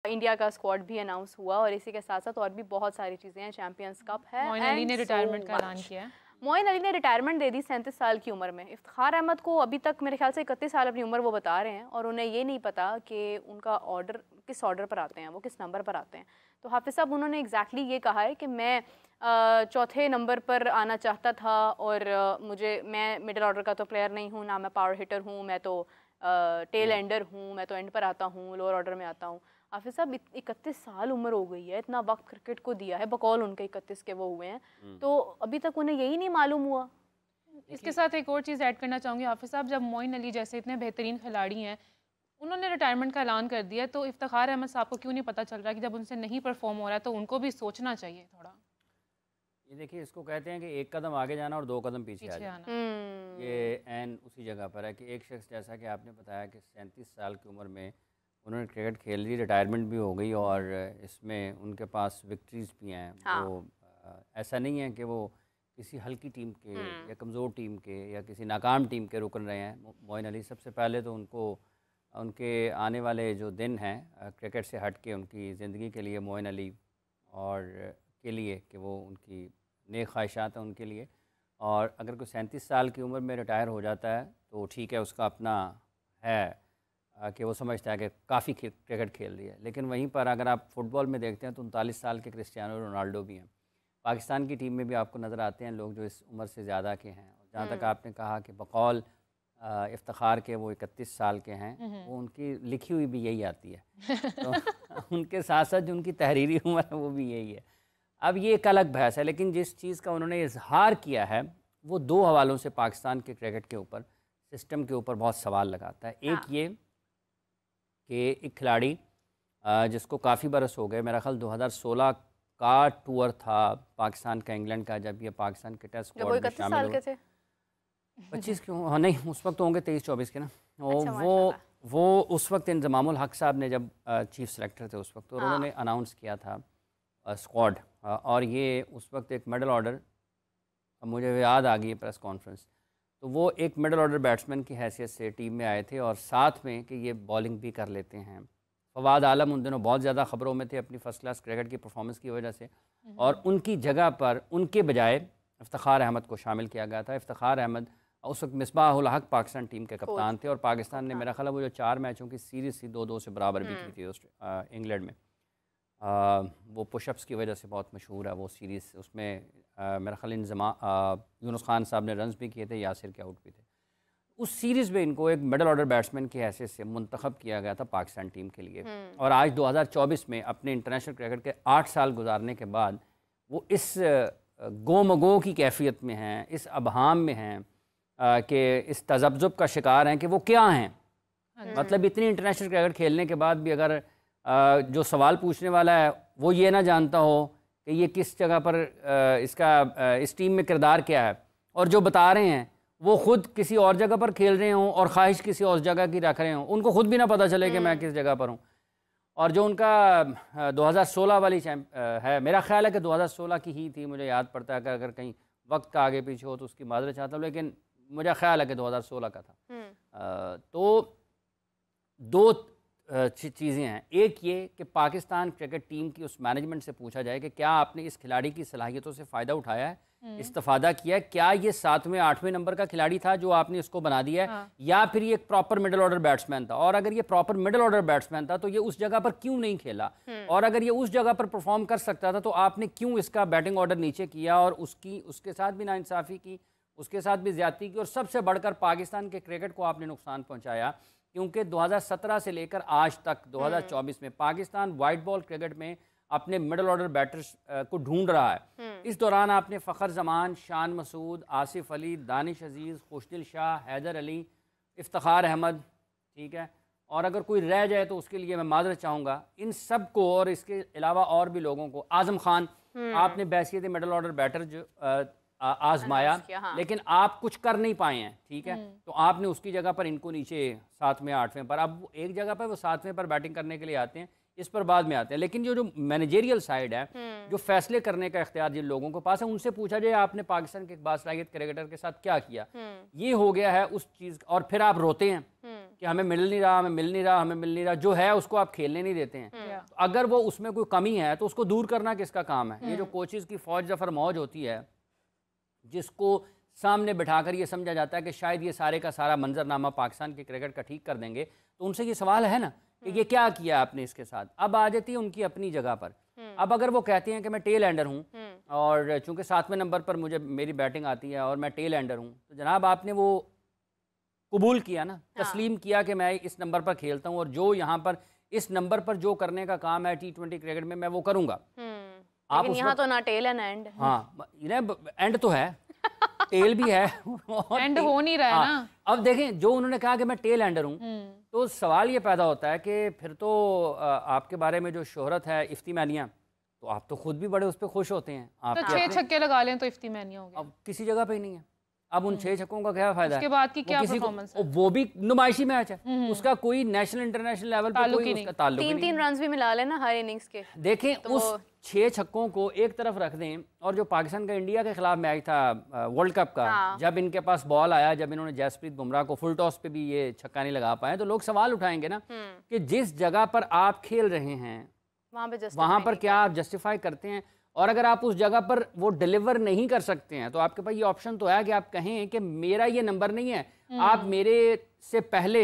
India का squad भी announce हुआ और इसी के साथ साथ और भी बहुत सारी चीज़ें हैं। चैंपियंस कप है, मोइन अली ने रिटायरमेंट का ऐलान किया है। मोइन अली ने रिटायरमेंट दे दी 37 साल की उम्र में। इफ्तिखार अहमद को अभी तक मेरे ख्याल से 31 साल अपनी उम्र वो बता रहे हैं और उन्हें ये नहीं पता कि उनका ऑर्डर किस ऑर्डर पर आते हैं, वो किस नंबर पर आते हैं। तो हाफिज़ साहब उन्होंने एग्जैक्टली ये कहा है कि मैं चौथे नंबर पर आना चाहता था और मैं मिडिल ऑर्डर का तो प्लेयर नहीं हूँ, ना मैं पावर हिटर हूँ, मैं तो टेल एंडर हूँ, मैं तो एंड पर आता हूँ, लोअर ऑर्डर में आता हूँ। हाफिज़ साहब 31 साल उम्र हो गई है, इतना वक्त क्रिकेट को दिया है, बकौल उनके 31 के वो हुए हैं, तो अभी तक उन्हें यही नहीं मालूम हुआ। इसके साथ एक और चीज़ ऐड करना चाहूँगी हाफिज़ साहब, जब मोइन अली जैसे इतने बेहतरीन खिलाड़ी हैं उन्होंने रिटायरमेंट का ऐलान कर दिया, तो इफ्तिखार अहमद साहब को क्यों नहीं पता चल रहा कि जब उनसे नहीं परफॉर्म हो रहा है तो उनको भी सोचना चाहिए थोड़ा। ये देखिए, इसको कहते हैं कि एक कदम आगे जाना और 2 कदम पीछे आ जाना। ये एन उसी जगह पर है कि एक शख्स, जैसा कि आपने बताया कि 37 साल की उम्र में उन्होंने क्रिकेट खेल ली, रिटायरमेंट भी हो गई और इसमें उनके पास विक्ट्रीज़ भी हैं। हाँ। वो ऐसा नहीं है कि वो किसी हल्की टीम के या कमज़ोर टीम के या किसी नाकाम टीम के रुकन रहे हैं। मोइन अली सबसे पहले तो उनको उनके आने वाले जो दिन हैं क्रिकेट से हट के उनकी ज़िंदगी के लिए, मोइन अली और के लिए कि वो उनकी नेक ख्वाहिशात हैं उनके लिए। और अगर कोई 37 साल की उम्र में रिटायर हो जाता है तो ठीक है, उसका अपना है कि वो समझता है कि काफ़ी क्रिकेट खेल रही है। लेकिन वहीं पर अगर आप फुटबॉल में देखते हैं तो 39 साल के क्रिस्टियानो रोनाल्डो भी हैं। पाकिस्तान की टीम में भी आपको नज़र आते हैं लोग जो इस उम्र से ज़्यादा के हैं। और जहाँ तक आपने कहा कि बकौल इफ्तिखार के वो 31 साल के हैं, वो उनकी लिखी हुई भी यही आती है। तो उनके साथ साथ जो उनकी तहरीरी उम्र है वो भी यही है। अब ये एक अलग बहस है, लेकिन जिस चीज़ का उन्होंने इजहार किया है वो 2 हवालों से पाकिस्तान के क्रिकेट के ऊपर, सिस्टम के ऊपर बहुत सवाल लगाता है। एक ये कि एक खिलाड़ी जिसको काफ़ी बरस हो गए, मेरा ख्याल 2016 का टूर था पाकिस्तान का इंग्लैंड का, जब ये पाकिस्तान के टेस्ट स्क्वाड में शामिल हुए। 25 क्यों, हाँ नहीं, उस वक्त तो होंगे 23-24 के ना। अच्छा, वो उस वक्त इंजमामुल हक साहब ने जब चीफ सेलेक्टर थे उस वक्त, तो उन्होंने अनाउंस किया था स्क्वाड। और ये उस वक्त एक मिडल ऑर्डर, मुझे याद आ गई प्रेस कॉन्फ्रेंस, तो वो एक मिडल ऑर्डर बैट्समैन की हैसियत से टीम में आए थे और साथ में कि ये बॉलिंग भी कर लेते हैं। फवाद आलम उन दिनों बहुत ज़्यादा ख़बरों में थे अपनी फ़र्स्ट क्लास क्रिकेट की परफॉर्मेंस की वजह से, और उनकी जगह पर उनके बजाय इफ्तिखार अहमद को शामिल किया गया था। इफ्तिखार अहमद उस वक्त मिसबाह-उल हक पाकिस्तान टीम के कप्तान थे और पाकिस्तान ने मेरा ख्याल है वो जो 4 मैचों की सीरीज़ थी 2-2 से बराबर भी की थी इंग्लैंड में। वो पुशअप्स की वजह से बहुत मशहूर है वो सीरीज़। उसमें मेरा ख्याल यूनुस खान साहब ने रन्स भी किए थे, यासिर के आउट भी थे। उस सीरीज़ में इनको एक मिडल ऑर्डर बैट्समैन की हैसियत से मुंतखब किया गया था पाकिस्तान टीम के लिए। और आज 2024 में अपने इंटरनेशनल क्रिकेट के 8 साल गुजारने के बाद वो इस गोमगो की कैफियत में हैं, इस अबहाम में हैं कि इस तज़ब्ज़ुब का शिकार हैं कि वो क्या हैं। मतलब इतनी इंटरनेशनल क्रिकेट खेलने के बाद भी अगर जो सवाल पूछने वाला है वो ये ना जानता हो कि ये किस जगह पर इसका इस टीम में किरदार क्या है, और जो बता रहे हैं वो खुद किसी और जगह पर खेल रहे हों और ख्वाहिश किसी और जगह की रख रहे हों, उनको खुद भी ना पता चले कि मैं किस जगह पर हूँ। और जो उनका 2016 वाली है, मेरा ख्याल है कि 2016 की ही थी, मुझे याद पड़ता है कि अगर कहीं वक्त का आगे पीछे हो तो उसकी माजरत चाहता हूँ, लेकिन मुझे ख्याल है कि 2016 का था। तो 2 चीज़ें हैं। एक ये कि पाकिस्तान क्रिकेट टीम की उस मैनेजमेंट से पूछा जाए कि क्या आपने इस खिलाड़ी की सलाहियतों से फ़ायदा उठाया है, इस्तिफादा किया है, क्या ये 7वें 8वें नंबर का खिलाड़ी था जो आपने इसको बना दिया है, या फिर ये एक प्रॉपर मिडल ऑर्डर बैट्समैन था। और अगर ये प्रॉपर मिडल ऑर्डर बैट्समैन था तो ये उस जगह पर क्यों नहीं खेला, और अगर ये उस जगह पर परफॉर्म कर सकता था तो आपने क्यों इसका बैटिंग ऑर्डर नीचे किया और उसके साथ भी नाइंसाफ़ी की, उसके साथ भी ज़्यादती की, और सबसे बढ़कर पाकिस्तान के क्रिकेट को आपने नुकसान पहुँचाया। क्योंकि 2017 से लेकर आज तक 2024 में पाकिस्तान वाइट बॉल क्रिकेट में अपने मिडल ऑर्डर बैटर्स को ढूंढ रहा है। इस दौरान आपने फ़खर जमान, शान मसूद, आसिफ अली, दानिश अजीज़, खुशदिल शाह, हैदर अली, इफ्तिखार अहमद, ठीक है, और अगर कोई रह जाए तो उसके लिए मैं माजरत चाहूँगा, इन सब को और इसके अलावा और भी लोगों को, आज़म खान आपने बैसियत मिडल ऑर्डर बैटर जो आजमाया, हाँ। लेकिन आप कुछ कर नहीं पाए हैं, ठीक है, तो आपने उसकी जगह पर इनको नीचे 7वें 8वें पर, अब एक जगह पर वो 7वें पर बैटिंग करने के लिए आते हैं, इस पर बाद में आते हैं। लेकिन जो मैनेजेरियल साइड है, जो फैसले करने का इख्तियार जिन लोगों के पास है, उनसे पूछा जाए आपने पाकिस्तान के बासलाहियत क्रिकेटर के साथ क्या किया, ये हो गया है उस चीज़। और फिर आप रोते हैं कि हमें मिल नहीं रहा, हमें मिल नहीं रहा, हमें मिल नहीं रहा, जो है उसको आप खेलने नहीं देते हैं। तो अगर वो उसमें कोई कमी है तो उसको दूर करना किसका काम है? ये जो कोचेज़ की फौज जफर मौज होती है, जिसको सामने बिठाकर ये समझा जाता है कि शायद ये सारे का सारा मंजरनामा पाकिस्तान के क्रिकेट का ठीक कर देंगे, तो उनसे ये सवाल है ना कि ये क्या किया आपने इसके साथ। अब आ जाती है उनकी अपनी जगह पर। अब अगर वो कहते हैं कि मैं टेल एंडर हूँ और चूंकि 7वें नंबर पर मुझे मेरी बैटिंग आती है और मैं टेल एंडर हूँ, तो जनाब आपने वो कबूल किया ना, तस्लीम किया कि मैं इस नंबर पर खेलता हूँ और जो यहाँ पर इस नंबर पर जो करने का काम है T20 क्रिकेट में मैं वो करूँगा। आप लेकिन यहाँ तो ना टेल है ना एंड। हाँ, एंड तो है, टेल भी है एंड हो नहीं रहा है ना। अब देखें, जो उन्होंने कहा कि मैं टेल एंडर हूँ, तो सवाल ये पैदा होता है कि फिर तो आपके बारे में जो शोहरत है इफ्ती मैनिया, तो आप तो खुद भी बड़े उस पर खुश होते हैं। आप तो 6 छक्के लगा लें तो इफ्ती मैनिया हो गया। अब किसी जगह पे ही नहीं है। अब उन 6 छक्कों का क्या फायदा है? उसके बाद की क्या परफॉर्मेंस है? वो भी नुमाइशी मैच है, उसका कोई नेशनल इंटरनेशनल लेवल पर कोई उसका ताल्लुक नहीं। 3-3 रन्स भी मिला लेना हर इनिंग्स के। देखें तो उस 6 छक्कों को एक तरफ रख दें, और जो पाकिस्तान का इंडिया के खिलाफ मैच था वर्ल्ड कप का, जब इनके पास बॉल आया, जब इन्होंने जसप्रीत बुमराह को फुल टॉस पे भी ये छक्का नहीं लगा पाए, तो लोग सवाल उठाएंगे ना कि जिस जगह पर आप खेल रहे हैं वहां पर क्या आप जस्टिफाई करते हैं? और अगर आप उस जगह पर वो डिलीवर नहीं कर सकते हैं तो आपके पास ये ऑप्शन तो है कि आप कहें कि मेरा ये नंबर नहीं है, आप मेरे से पहले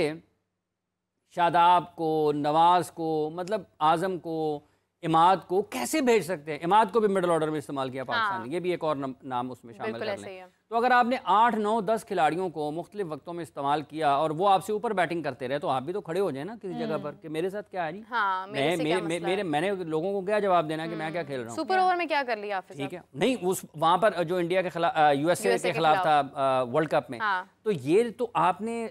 शादाब को, नवाज को, मतलब आजम को, इमाद को कैसे भेज सकते हैं? इमाद को भी मिडिल ऑर्डर में इस्तेमाल किया पाकिस्तान ने, ये भी एक और नाम उसमें शामिल कर लें। तो अगर आपने 8, 9, 10 खिलाड़ियों को मुख्तलिफ वक्तों में इस्तेमाल किया और वो आपसे ऊपर बैटिंग करते रहे, तो आप भी तो खड़े हो जाए ना किसी जगह पर कि मेरे साथ क्या है जी। हाँ, मैंने लोगों को क्या जवाब देना कि मैं क्या खेल रहा हूँ। सुपर ओवर में क्या कर लिया आपने? ठीक है, नहीं उस वहाँ पर जो इंडिया के खिलाफ USA के खिलाफ था वर्ल्ड कप में, तो ये तो आपने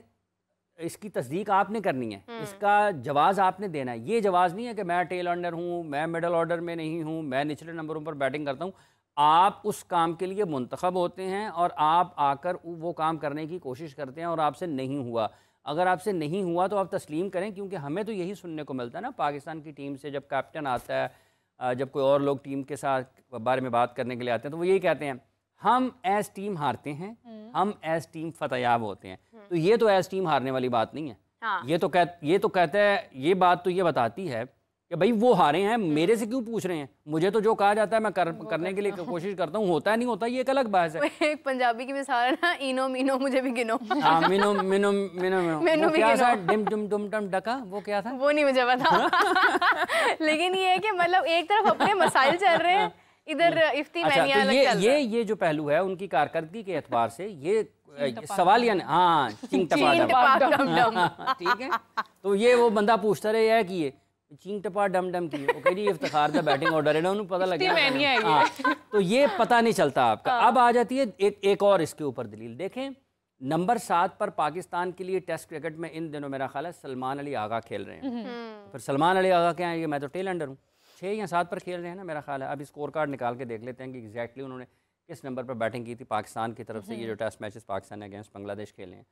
इसकी तस्दीक आपने करनी है, इसका जवाब आपने देना है। ये जवाब नहीं है कि मैं टेल एंडर हूँ, मैं मिडल ऑर्डर में नहीं हूँ, मैं निचले नंबरों पर बैटिंग करता हूँ। आप उस काम के लिए मुंतखब होते हैं और आप आकर वो काम करने की कोशिश करते हैं और आपसे नहीं हुआ। अगर आपसे नहीं हुआ तो आप तस्लीम करें, क्योंकि हमें तो यही सुनने को मिलता है ना पाकिस्तान की टीम से, जब कैप्टन आता है, जब कोई और लोग टीम के साथ बारे में बात करने के लिए आते हैं, तो वो यही कहते हैं हम एज टीम हारते हैं, हम एज टीम फतेयाब होते हैं। तो ये तो एज टीम हारने वाली बात नहीं है। हाँ। ये तो कहता है, ये बात तो ये बताती है कि भाई वो हारे हैं, मेरे से क्यों पूछ रहे हैं? मुझे तो जो कहा जाता है मैं करने के लिए कोशिश करता हूँ, होता है नहीं होता ये एक अलग बात है। एक पंजाबी की मिसाल है ना, इनो मीनो मुझे भी गिनो। हाँ, मिनो मिनो मिनो मिनो क्या था? डिम डुम डुम डम डका, वो क्या था? वो नहीं मुझे पता। लेकिन ये है कि मतलब एक तरफ अपने मसाइल चल रहे हैं, इधर इफ्ती मैनिया अलग चल रहा है। ये जो पहलू है उनकी कारकर्दगी के एतबार से, ये सवाल या हाँ चिंग टपा डम, ठीक है। तो ये वो बंदा पूछता रहे है कि ये चिंग टपा डम डम की, वो कह जी इफ्तिखार दा बैटिंग ऑर्डर है ना, उन्हें पता लगा। तो ये पता नहीं चलता आपका। अब आ जाती है एक और इसके ऊपर दलील। देखें, नंबर 7 पर पाकिस्तान के लिए टेस्ट क्रिकेट में इन दिनों मेरा ख्याल है सलमान अली आगा खेल रहे हैं। फिर सलमान अली आगा क्या है? मैं तो टेल एंडर हूँ, 6 या 7 पर खेल रहे हैं ना मेरा ख्याल है। अभी स्कोर कार्ड निकाल के देख लेते हैं कि एग्जैक्टली उन्होंने किस नंबर पर बैटिंग की थी पाकिस्तान की तरफ से, ये जो टेस्ट मैचेस पाकिस्तान ने अगेंस्ट बांग्लादेश खेले हैं।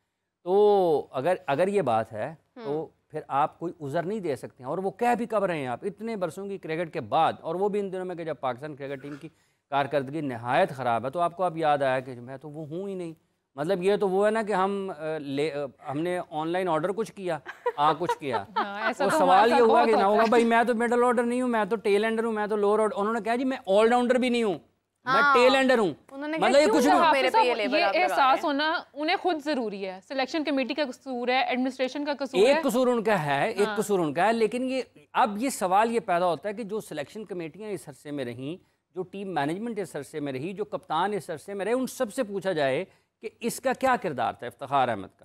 तो अगर ये बात है तो फिर आप कोई उज़र नहीं दे सकते हैं। और वो कह भी कब रहे हैं आप इतने बरसों की क्रिकेट के बाद, और वो भी इन दिनों में कि जब पाकिस्तान क्रिकेट टीम की कारकर्दगी नहायत ख़राब है, तो आपको अब याद आया कि मैं तो वो हूँ ही नहीं। मतलब ये तो वो है ना कि हमने ऑनलाइन ऑर्डर कुछ किया, कुछ किया। तो सवाल ये हुआ कि ना होगा भाई मैं तो मिडल ऑर्डर नहीं हूँ, मैं तो टेल एंडर हूँ, मैं तो लोअर ऑर्डर। उन्होंने कहा जी मैं ऑलराउंडर भी नहीं हूँ, मैं टेल एंडर हूँ। मतलब ये कुछ ये एहसास होना उन्हें खुद जरूरी है। सिलेक्शन कमेटी का कसूर है, एडमिनिस्ट्रेशन का कसूर है, एक कसूर उनका है, एक कसूर उनका है। लेकिन ये सवाल ये पैदा होता है कि जो सिलेक्शन कमेटियां इस अरसे में रहीं, जो टीम मैनेजमेंट इस अरसे में रही, जो कप्तान इस अरसे में रहे, उन सबसे पूछा जाए कि इसका क्या किरदार था इफ्तिखार अहमद का।